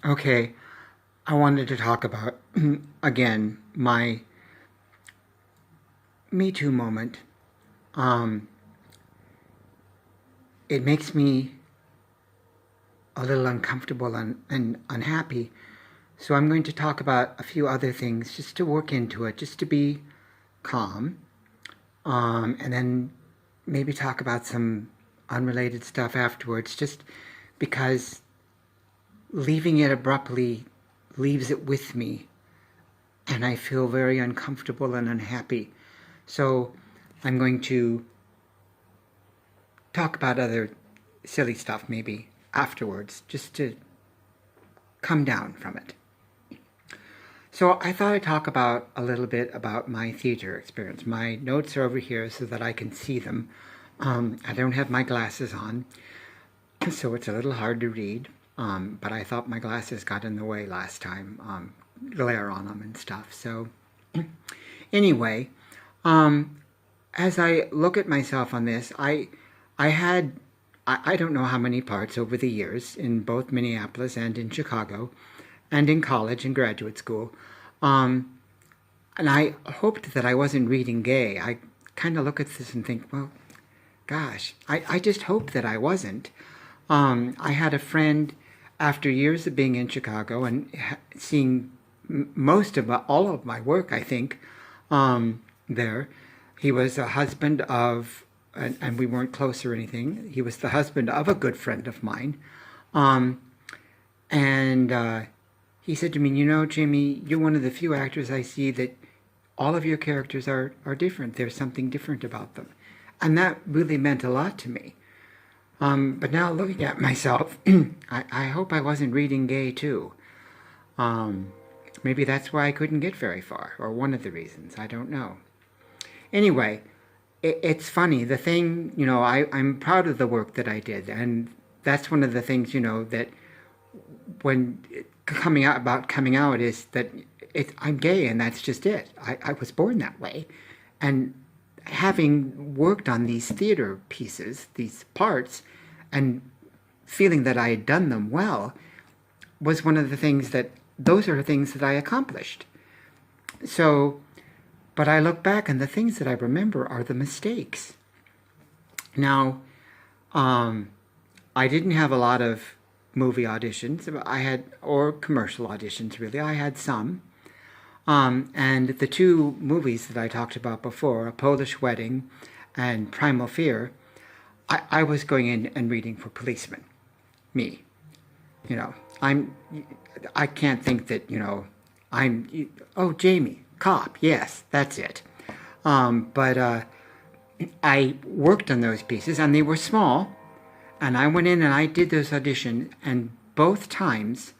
Okay, I wanted to talk about, again, my Me Too moment. Um, it makes me a little uncomfortable and unhappy. So I'm going to talk about a few other things just to work into it, just to be calm. And then maybe talk about some unrelated stuff afterwards, just because leaving it abruptly leaves it with me, and I feel very uncomfortable and unhappy. So I'm going to talk about other silly stuff maybe afterwards, just to come down from it. So I thought I'd talk about a little bit about my theater experience. My notes are over here so that I can see them. I don't have my glasses on, so it's a little hard to read. But I thought my glasses got in the way last time, glare on them and stuff. So anyway, as I look at myself on this, I had I don't know how many parts over the years in both Minneapolis and in Chicago, and in college and graduate school. Um, and I hoped that I wasn't reading gay. I kind of look at this and think, well, gosh, I just hope that I wasn't. I had a friend after years of being in Chicago and seeing most of all of my work, I think, there. He was a husband of, and we weren't close or anything. He was the husband of a good friend of mine. Um, and he said to me, you know, Jamie, you're one of the few actors I see that all of your characters are different. There's something different about them. And that really meant a lot to me. But now looking at myself, I hope I wasn't reading gay too. Um, Maybe that's why I couldn't get very far, or one of the reasons. I don't know. Anyway, it's funny. The thing, I'm proud of the work that I did. And that's one of the things, that when coming out is that I'm gay and that's just it. I was born that way. And having worked on these theater pieces, these parts, and feeling that I had done them well was one of the things those are the things that I accomplished. So, but I look back and the things that I remember are the mistakes. Now, I didn't have a lot of movie auditions. Or commercial auditions, really. I had some. And the two movies that I talked about before, A Polish Wedding and Primal Fear, I was going in and reading for policemen. Me. You know, I can't think that, oh, Jamie, cop, yes, that's it. But I worked on those pieces, and they were small, and I went in and I did those auditions, and both times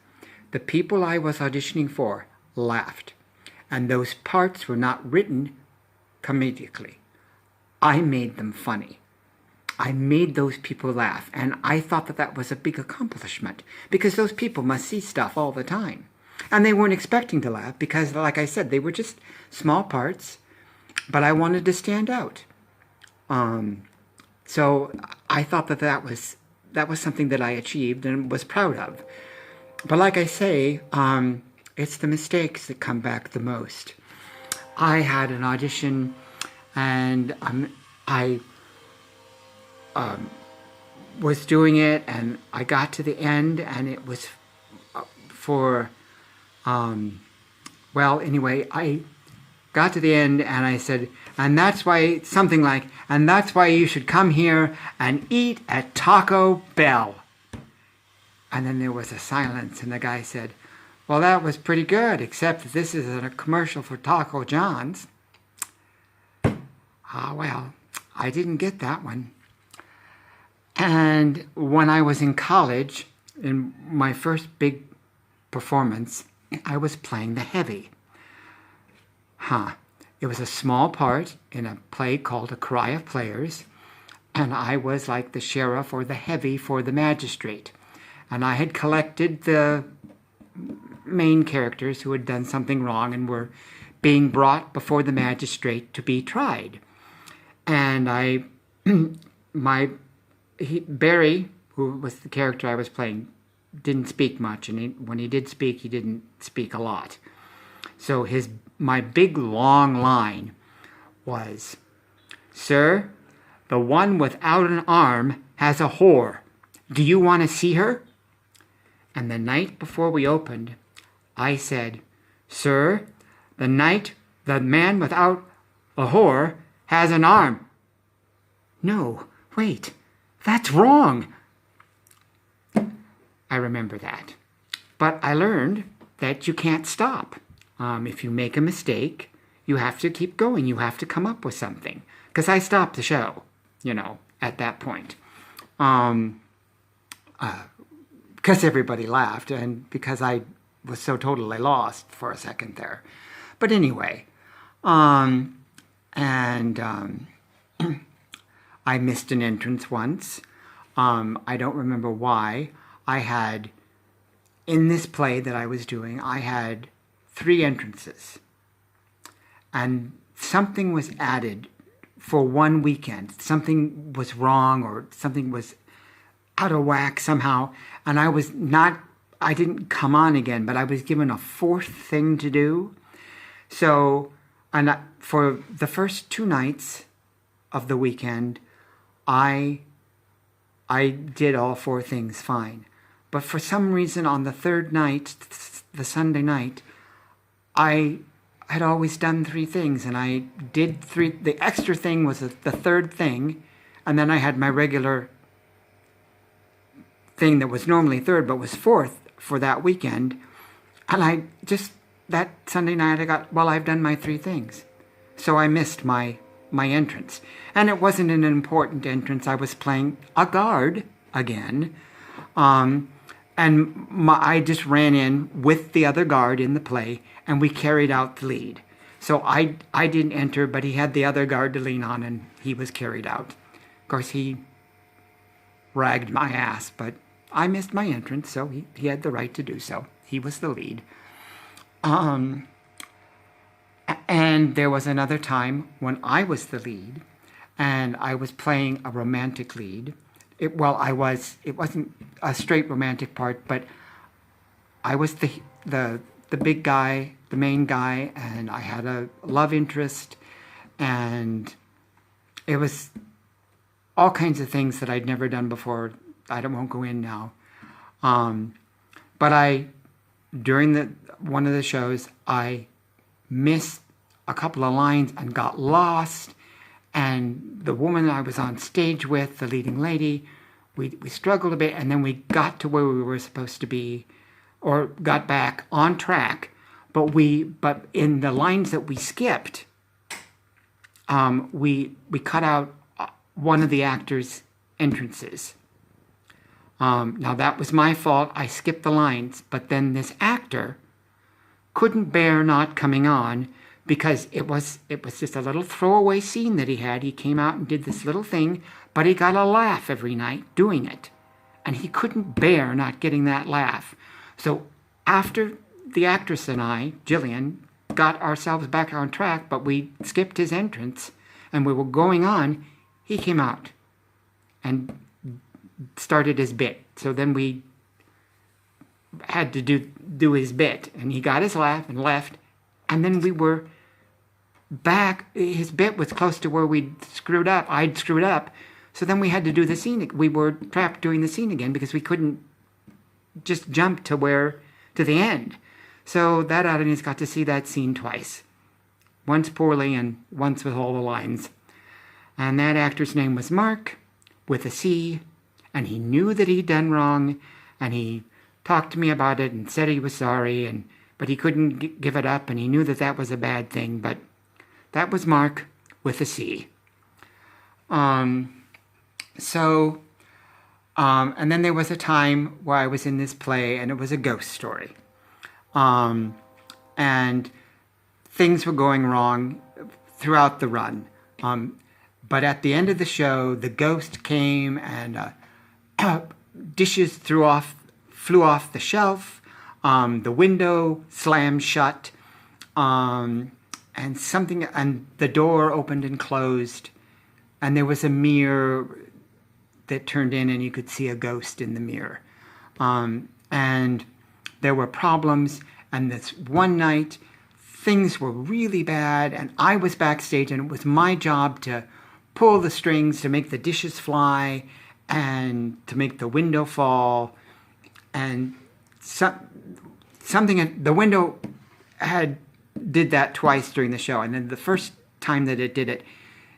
the people I was auditioning for laughed. And those parts were not written comedically. I made them funny. I made those people laugh, and I thought that was a big accomplishment, because those people must see stuff all the time. And they weren't expecting to laugh because, like I said, they were just small parts, but I wanted to stand out. So I thought that was something that I achieved and was proud of. But like I say, it's the mistakes that come back the most. I had an audition, and I was doing it, and I got to the end, and it was for, well, anyway, I got to the end, and I said, and that's why, something like, and that's why you should come here and eat at Taco Bell. And then there was a silence, and the guy said, well, that was pretty good, except that this is a commercial for Taco John's. Well, I didn't get that one. And when I was in college, in my first big performance, I was playing the heavy. It was a small part in a play called A Cry of Players, and I was like the sheriff or the heavy for the magistrate. And I had collected the main characters who had done something wrong and were being brought before the magistrate to be tried. And Barry, who was the character I was playing, didn't speak much, and when he did speak, he didn't speak a lot. So my big long line was, "Sir, the one without an arm has a whore. Do you want to see her?" And the night before we opened, I said, "Sir, the man without a whore has an arm." "No, wait, that's wrong." I remember that. But I learned that you can't stop. If you make a mistake, you have to keep going. You have to come up with something. Because I stopped the show, at that point. Because everybody laughed and because I was so totally lost for a second there. But anyway, I missed an entrance once. I don't remember why. In this play that I was doing, I had 3 entrances. And something was added for one weekend. Something was wrong or something was out of whack somehow. And I didn't come on again, but I was given a 4th thing to do. So, for the first 2 nights of the weekend, I did all 4 things fine. But for some reason on the 3rd night, the Sunday night, I had always done 3 things, and I did 3. The extra thing was the 3rd thing, and then I had my regular thing that was normally 3rd but was 4th for that weekend. And that Sunday night I've done my 3 things. So I missed my entrance. And it wasn't an important entrance. I was playing a guard again. I just ran in with the other guard in the play, and we carried out the lead. So I didn't enter, but he had the other guard to lean on, and he was carried out. Of course, he ragged my ass, but I missed my entrance, so he had the right to do so. He was the lead. And there was another time when I was the lead, and I was playing a romantic lead. It wasn't a straight romantic part, but I was the big guy, the main guy, and I had a love interest, and it was all kinds of things that I'd never done before. I won't go in now. But during one of the shows, I missed a couple of lines and got lost. And the woman I was on stage with, the leading lady, we struggled a bit, and then we got to where we were supposed to be, or got back on track. But in the lines that we skipped, we cut out one of the actors' entrances. Now that was my fault. I skipped the lines, but then this actor couldn't bear not coming on, because it was just a little throwaway scene that he had. He came out and did this little thing, but he got a laugh every night doing it. And he couldn't bear not getting that laugh. So after the actress and I, Jillian, got ourselves back on track, but we skipped his entrance and we were going on, he came out and started his bit. So then we had to do his bit, and he got his laugh and left. And then we were back. His bit was close to where we'd screwed up. I'd screwed up. So then we had to do the scene. We were trapped doing the scene again because we couldn't just jump to the end. So that audience got to see that scene twice. Once poorly and once with all the lines. And that actor's name was Mark, with a C. And he knew that he'd done wrong. And he talked to me about it and said he was sorry. But he couldn't give it up, and he knew that was a bad thing. But that was Mark with a C. And then there was a time where I was in this play, and it was a ghost story. And things were going wrong throughout the run. But at the end of the show, the ghost came, and dishes flew off the shelf. The window slammed shut, and the door opened and closed, and there was a mirror that turned in, and you could see a ghost in the mirror. And and there were problems. And this one night, things were really bad, and I was backstage, and it was my job to pull the strings to make the dishes fly and to make the window fall. And the window did that twice during the show. And then the first time that it did it,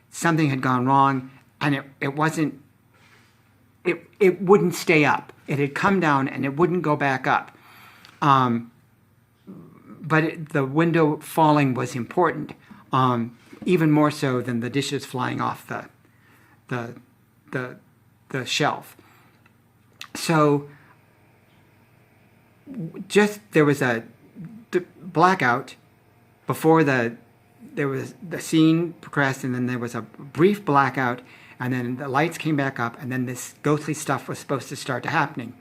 something had gone wrong, and it wouldn't stay up. It had come down and it wouldn't go back up. But the window falling was important, even more so than the dishes flying off the shelf. So there was a blackout before there was the scene progressed, and then there was a brief blackout, and then the lights came back up, and then this ghostly stuff was supposed to start happening.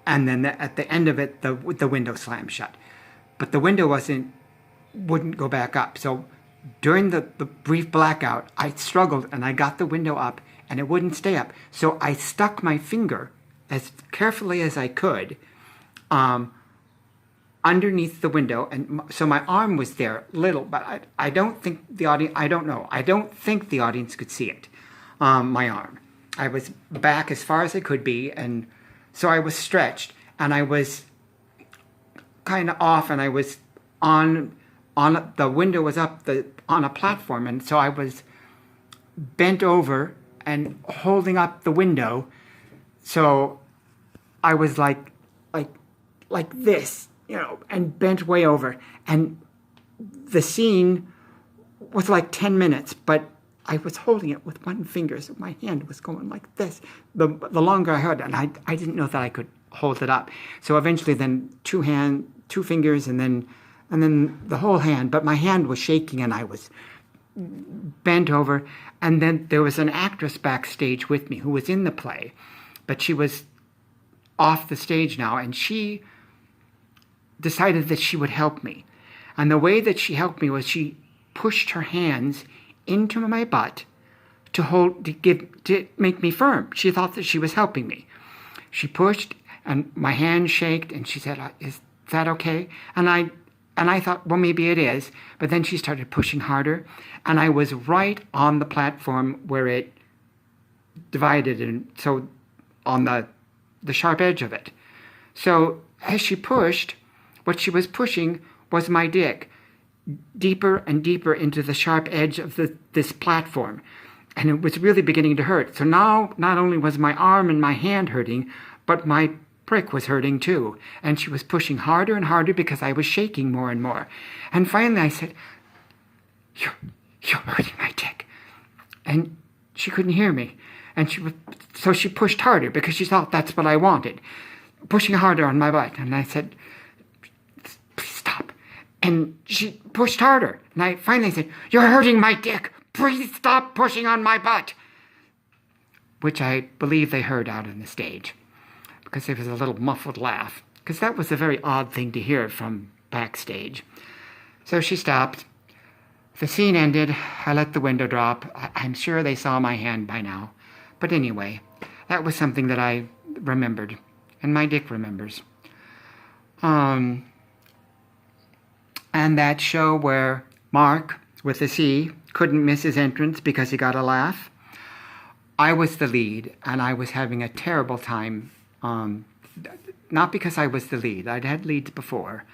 And then at the end of it, the window slammed shut. But the window wouldn't go back up. So during the brief blackout, I struggled, and I got the window up, and it wouldn't stay up. So I stuck my finger as carefully as I could underneath the window, and so my arm was there little, but I don't think the audience, I don't know. I don't think the audience could see it, my arm. I was back as far as I could be, and so I was stretched, and I was kind of off, and I was on the window was up on a platform, and so I was bent over and holding up the window. So I was like this, and bent way over. And the scene was like 10 minutes, but I was holding it with one finger, so my hand was going like this. The longer I held it, and I didn't know that I could hold it up. So eventually then two fingers, and then the whole hand, but my hand was shaking, and I was bent over. And then there was an actress backstage with me who was in the play, but she was off the stage now, and she decided that she would help me. And the way that she helped me was she pushed her hands into my butt to make me firm. She thought that she was helping me. She pushed, and my hand shaked, and she said, "Is that okay?" And I thought, well, maybe it is. But then she started pushing harder, and I was right on the platform where it divided, and so on the sharp edge of it. So as she pushed, what she was pushing was my dick deeper and deeper into the sharp edge of this platform. And it was really beginning to hurt. So now not only was my arm and my hand hurting, but my prick was hurting too. And she was pushing harder and harder because I was shaking more and more. And finally I said, You're hurting my dick. And she couldn't hear me. And so she pushed harder because she thought that's what I wanted. Pushing harder on my butt. And I said, "Please stop." And she pushed harder. And I finally said, "You're hurting my dick. Please stop pushing on my butt." Which I believe they heard out on the stage, because there was a little muffled laugh, because that was a very odd thing to hear from backstage. So she stopped. The scene ended. I let the window drop. I'm sure they saw my hand by now. But anyway, that was something that I remembered, and my dick remembers. And that show where Mark, with a C, couldn't miss his entrance because he got a laugh, I was the lead, and I was having a terrible time. Not because I was the lead. I'd had leads before,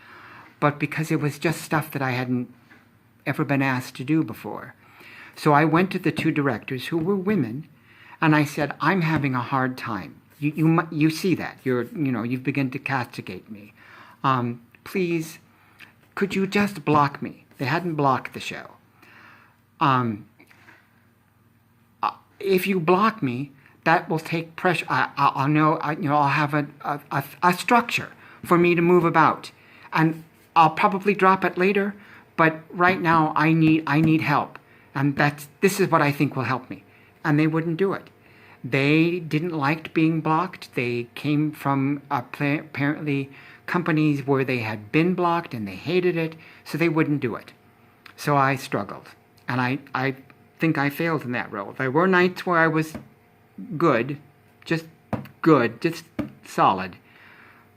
but because it was just stuff that I hadn't ever been asked to do before. So I went to the two directors, who were women, and I said, "I'm having a hard time. You see that. You've begun to castigate me. Please, could you just block me?" They hadn't blocked the show. If you block me, that will take pressure. I'll have a structure for me to move about, and I'll probably drop it later. But right now, I need help, and this is what I think will help me. And they wouldn't do it. They didn't like being blocked. They came from apparently companies where they had been blocked, and they hated it, so they wouldn't do it. So I struggled, and I think I failed in that role. There were nights where I was good, just solid.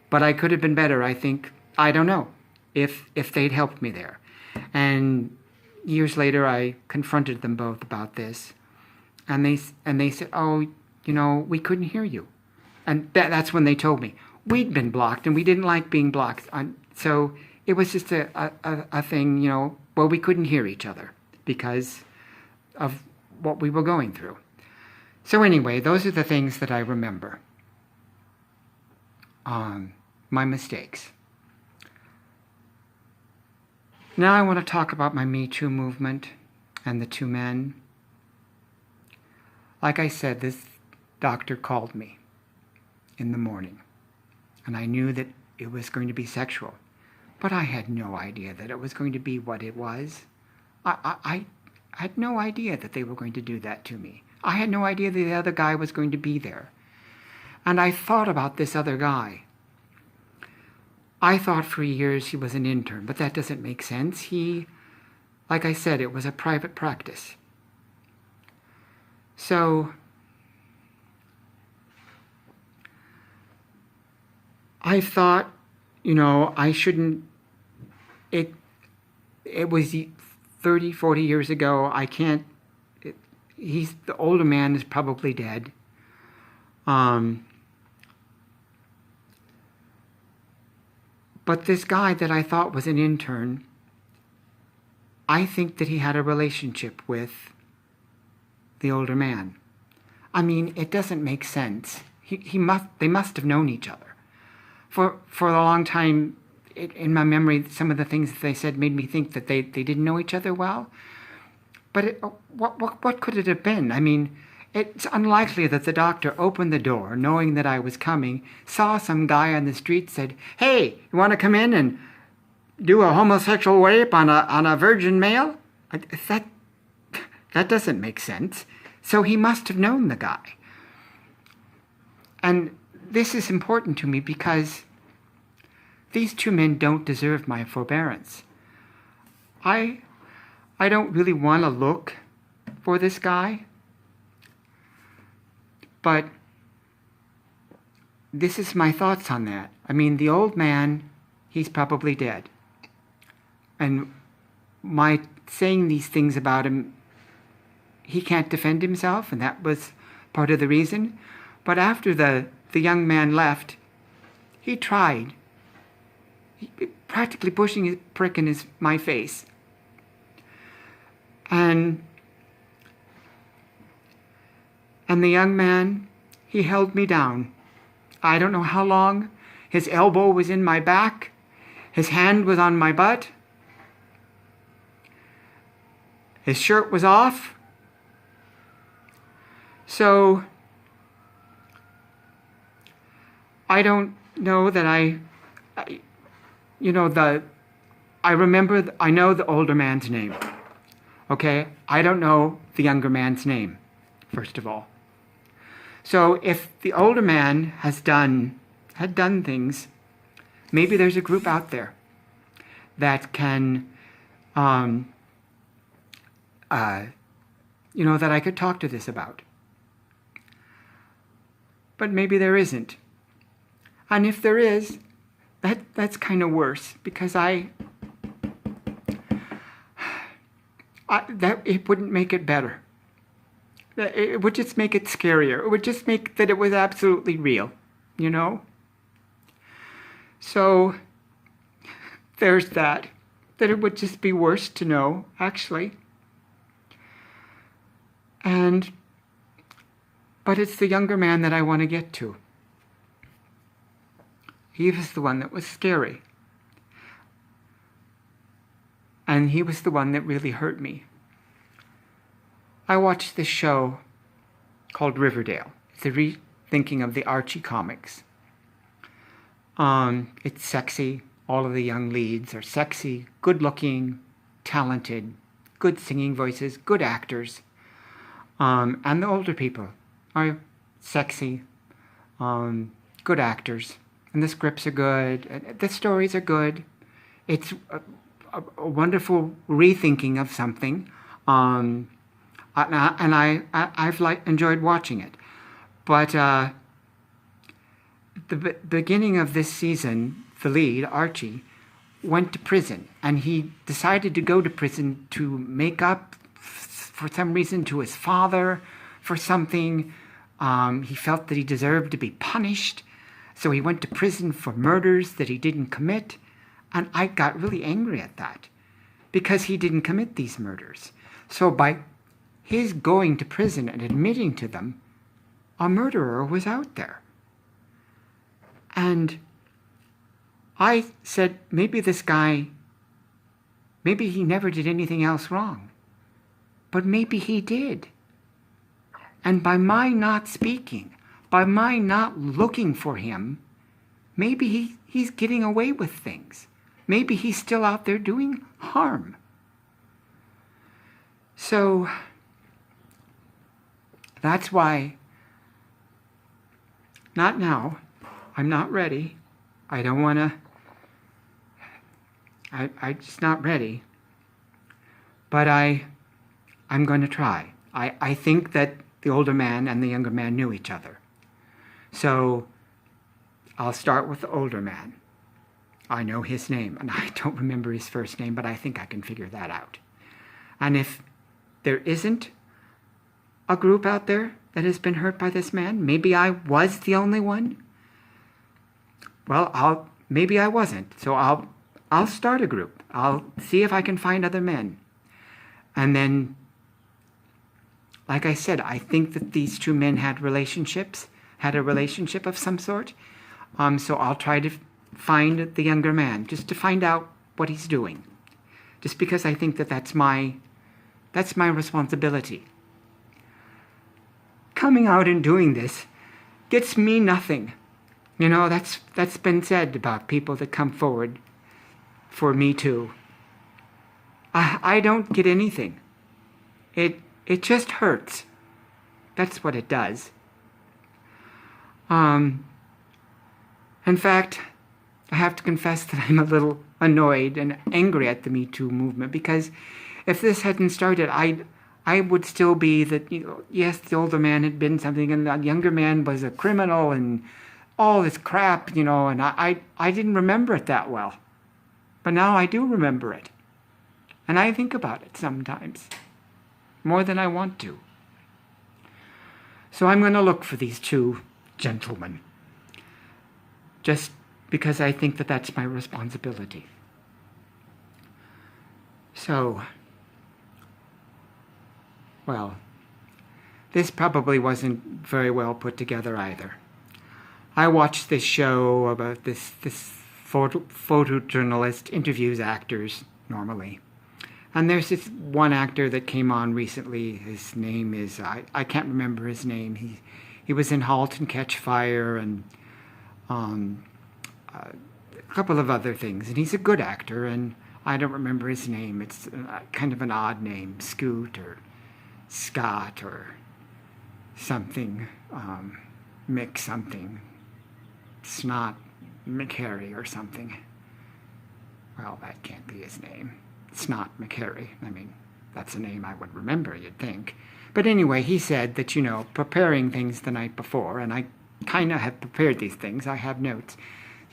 But I could have been better, I think. I don't know if they'd helped me there. And years later, I confronted them both about this. And they said, oh, we couldn't hear you. And that's when they told me. We'd been blocked, and we didn't like being blocked. So it was just a thing, where we couldn't hear each other because of what we were going through. So anyway, those are the things that I remember. My mistakes. Now I want to talk about my Me Too movement and the two men. Like I said, this doctor called me in the morning, and I knew that it was going to be sexual, but I had no idea that it was going to be what it was. I had no idea that they were going to do that to me. I had no idea that the other guy was going to be there. And I thought about this other guy. I thought for years he was an intern, but that doesn't make sense. Like I said, it was a private practice. So I thought, I shouldn't, it was 30, 40 years ago. I can't, the older man is probably dead. But this guy that I thought was an intern, I think that he had a relationship with the older man. I mean, it doesn't make sense. They must have known each other. For a long time, in my memory, some of the things that they said made me think that they didn't know each other well. But what could it have been? I mean, it's unlikely that the doctor opened the door, knowing that I was coming, saw some guy on the street, said, "Hey, you want to come in and do a homosexual rape on a virgin male?" That doesn't make sense. So he must have known the guy. And this is important to me because these two men don't deserve my forbearance. I don't really want to look for this guy, but this is my thoughts on that. I mean, the old man, he's probably dead. And my saying these things about him, he can't defend himself, and that was part of the reason. But after the young man left, he tried. Practically pushing his prick in my face. And the young man, he held me down. I don't know how long. His elbow was in my back. His hand was on my butt. His shirt was off. So I don't know that I know the older man's name. Okay? I don't know the younger man's name, first of all. So if the older man had done things, maybe there's a group out there that can, that I could talk to this about. But maybe there isn't. And if there is, that's kind of worse, because it wouldn't make it better. It would just make it scarier. It would just make that it was absolutely real, So there's that it would just be worse to know, actually. But it's the younger man that I want to get to. He was the one that was scary. And he was the one that really hurt me. I watched this show called Riverdale. It's a rethinking of the Archie comics. It's sexy. All of the young leads are sexy, good-looking, talented, good singing voices, good actors. And the older people are sexy, good actors. And the scripts are good. The stories are good. It's a wonderful rethinking of something. And I've enjoyed watching it. But beginning of this season, the lead, Archie, went to prison, and he decided to go to prison to make up for some reason to his father for something. He felt that he deserved to be punished, so he went to prison for murders that he didn't commit. And I got really angry at that because he didn't commit these murders. So by his going to prison and admitting to them, a murderer was out there. And I said, maybe this guy, maybe he never did anything else wrong, but maybe he did. And by my not speaking, by my not looking for him, maybe he's getting away with things. Maybe he's still out there doing harm. So that's why, not now, I'm not ready. I don't want to, I'm just not ready. But I'm going to try. I think that the older man and the younger man knew each other. So I'll start with the older man. I know his name, and I don't remember his first name, but I think I can figure that out. And if there isn't a group out there that has been hurt by this man, maybe I was the only one. Well, maybe I wasn't. So I'll start a group. I'll see if I can find other men. And then, like I said, I think that these two men had a relationship of some sort. So I'll try to find the younger man, just to find out what he's doing. Just because I think that that's my responsibility. Coming out and doing this gets me nothing. You know, that's been said about people that come forward for Me Too. I don't get anything. It just hurts. That's what it does. In fact, I have to confess that I'm a little annoyed and angry at the Me Too movement, because if this hadn't started, I would still be that, yes, the older man had been something and the younger man was a criminal and all this crap, and I didn't remember it that well. But now I do remember it. And I think about it sometimes, more than I want to. So I'm going to look for these two gentlemen, just because I think that that's my responsibility. So, well, this probably wasn't very well put together either. I watched this show about this photojournalist interviews actors normally. And there's this one actor that came on recently. His name is, I can't remember his name. He was in *Halt and Catch Fire* and a couple of other things. And he's a good actor, and I don't remember his name. It's kind of an odd name, Scoot or Scott or something, Mick something, Snot McHarry or something. Well, that can't be his name. Snot McHarry. I mean, that's a name I would remember, you'd think. But anyway, he said that, preparing things the night before, and I kind of have prepared these things, I have notes,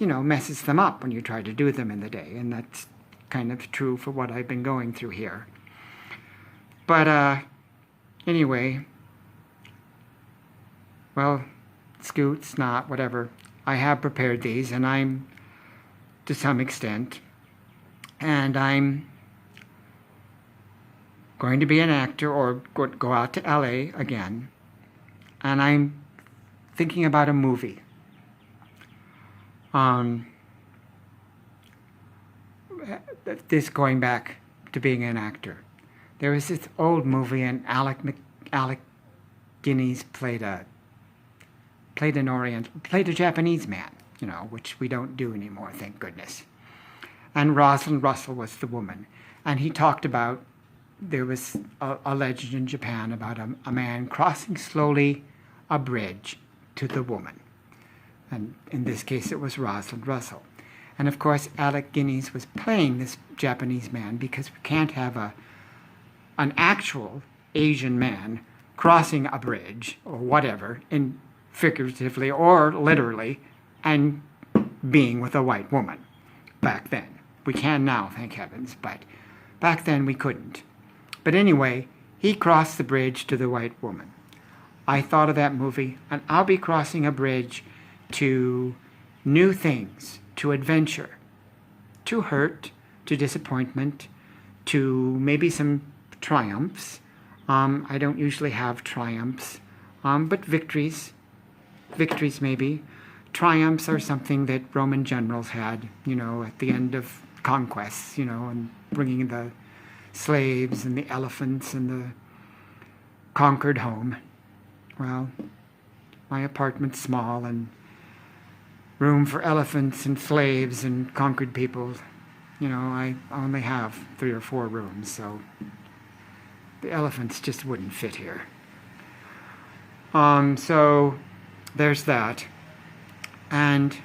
messes them up when you try to do them in the day, and that's kind of true for what I've been going through here. But, anyway, well, Scoot, Snot, whatever, I have prepared these, and I'm, to some extent, and I'm going to be an actor or go out to LA again, and I'm thinking about a movie. This going back to being an actor. There was this old movie, and Alec Guinness played a Japanese man, which we don't do anymore, thank goodness. And Rosalind Russell was the woman. And he talked about, there was a legend in Japan about a man crossing slowly a bridge to the woman. And in this case, it was Rosalind Russell. And of course, Alec Guinness was playing this Japanese man, because we can't have an actual Asian man crossing a bridge or whatever, figuratively or literally, and being with a white woman back then. We can now, thank heavens, but back then we couldn't. But anyway, he crossed the bridge to the white woman. I thought of that movie, and I'll be crossing a bridge to new things, to adventure, to hurt, to disappointment, to maybe some triumphs. I don't usually have triumphs, but victories maybe. Triumphs are something that Roman generals had, at the end of conquests, and bringing the slaves and the elephants and the conquered home. Well, my apartment's small and room for elephants and slaves and conquered people. I only have 3 or 4 rooms, so the elephants just wouldn't fit here. So there's that. And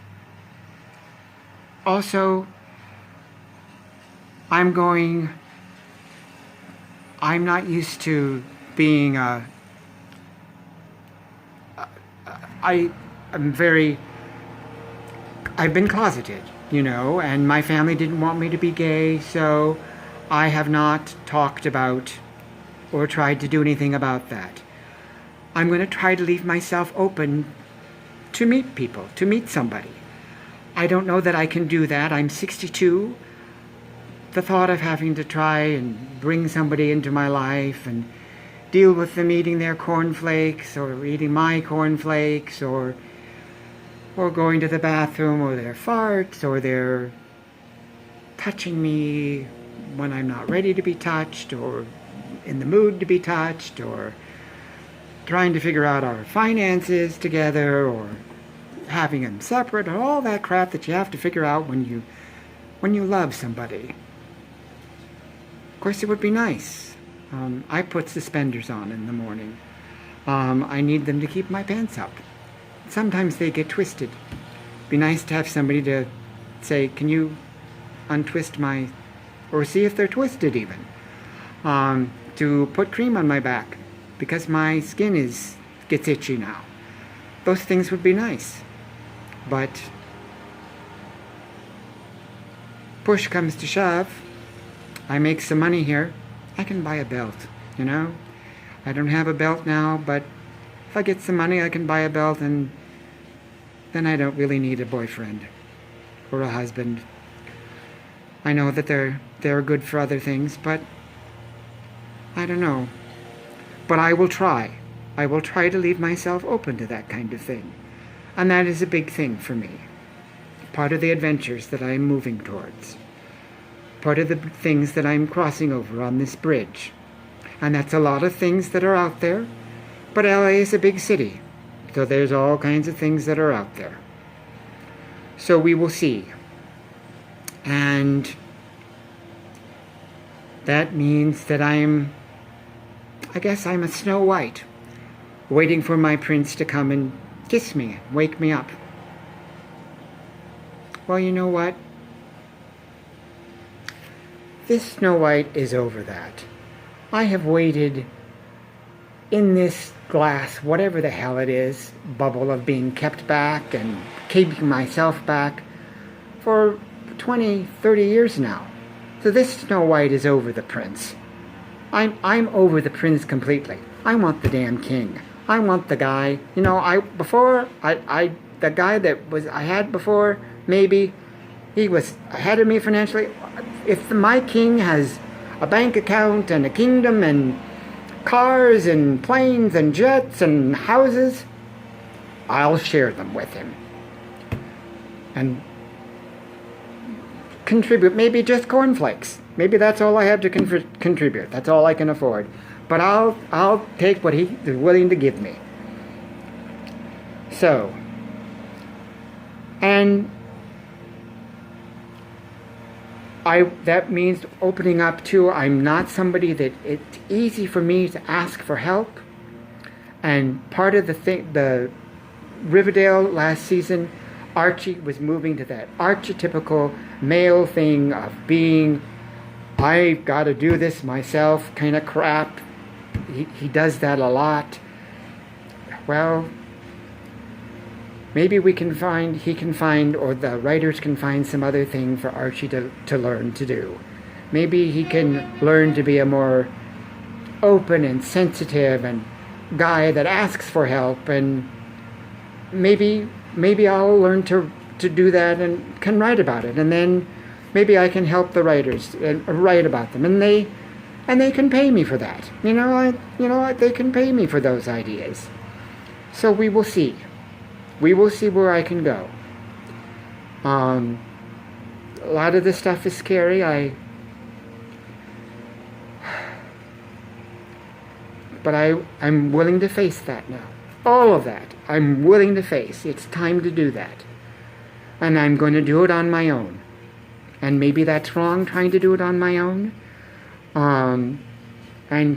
also, I'm not used to being I've been closeted, and my family didn't want me to be gay, so I have not talked about or tried to do anything about that. I'm going to try to leave myself open to meet people, to meet somebody. I don't know that I can do that. I'm 62. The thought of having to try and bring somebody into my life and deal with them eating their cornflakes or eating my cornflakes or going to the bathroom or their farts or their touching me when I'm not ready to be touched or in the mood to be touched or trying to figure out our finances together or having them separate or all that crap that you have to figure out when you love somebody. Of course, it would be nice. I put suspenders on in the morning. I need them to keep my pants up. Sometimes they get twisted. It'd be nice to have somebody to say, can you untwist my, or see if they're twisted even. To put cream on my back because my skin gets itchy now. Those things would be nice. But push comes to shove. I make some money here. I can buy a belt, I don't have a belt now, but if I get some money, I can buy a belt, and then I don't really need a boyfriend or a husband. I know that they're good for other things, but I don't know. But I will try. I will try to leave myself open to that kind of thing. And that is a big thing for me. Part of the adventures that I'm moving towards. Part of the things that I'm crossing over on this bridge. And that's a lot of things that are out there. But LA is a big city. So there's all kinds of things that are out there. So we will see. And that means that I guess I'm a Snow White, waiting for my prince to come and kiss me, wake me up. Well, you know what? This Snow White is over that. I have waited in this glass, whatever the hell it is, bubble of being kept back and keeping myself back for 20, 30 years now. So this Snow White is over the prince. I'm over the prince completely. I want the damn king. I want the guy, the guy that I had before, maybe, he was ahead of me financially. If my king has a bank account and a kingdom and cars and planes and jets and houses, I'll share them with him. And contribute, maybe just cornflakes. Maybe that's all I have to contribute. That's all I can afford. But I'll take what he is willing to give me. So, and that means opening up too. I'm not somebody that it's easy for me to ask for help. And part of the Riverdale last season, Archie was moving to that archetypical male thing of being, I've got to do this myself kind of crap. He does that a lot. Well, maybe he can find, or the writers can find some other thing for Archie to learn to do. Maybe he can learn to be a more open and sensitive and guy that asks for help, and maybe I'll learn to do that and can write about it, and then maybe I can help the writers and write about them, and they can pay me for that. They can pay me for those ideas. So we will see. We will see where I can go. A lot of this stuff is scary. But I'm willing to face that now. All of that, I'm willing to face. It's time to do that. And I'm going to do it on my own. And maybe that's wrong, trying to do it on my own. And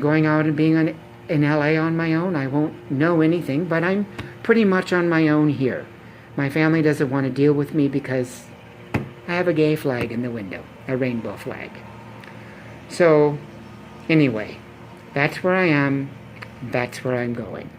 going out and being in LA on my own, I won't know anything, but I'm pretty much on my own here. My family doesn't want to deal with me because I have a gay flag in the window, a rainbow flag. So, anyway, that's where I am, that's where I'm going.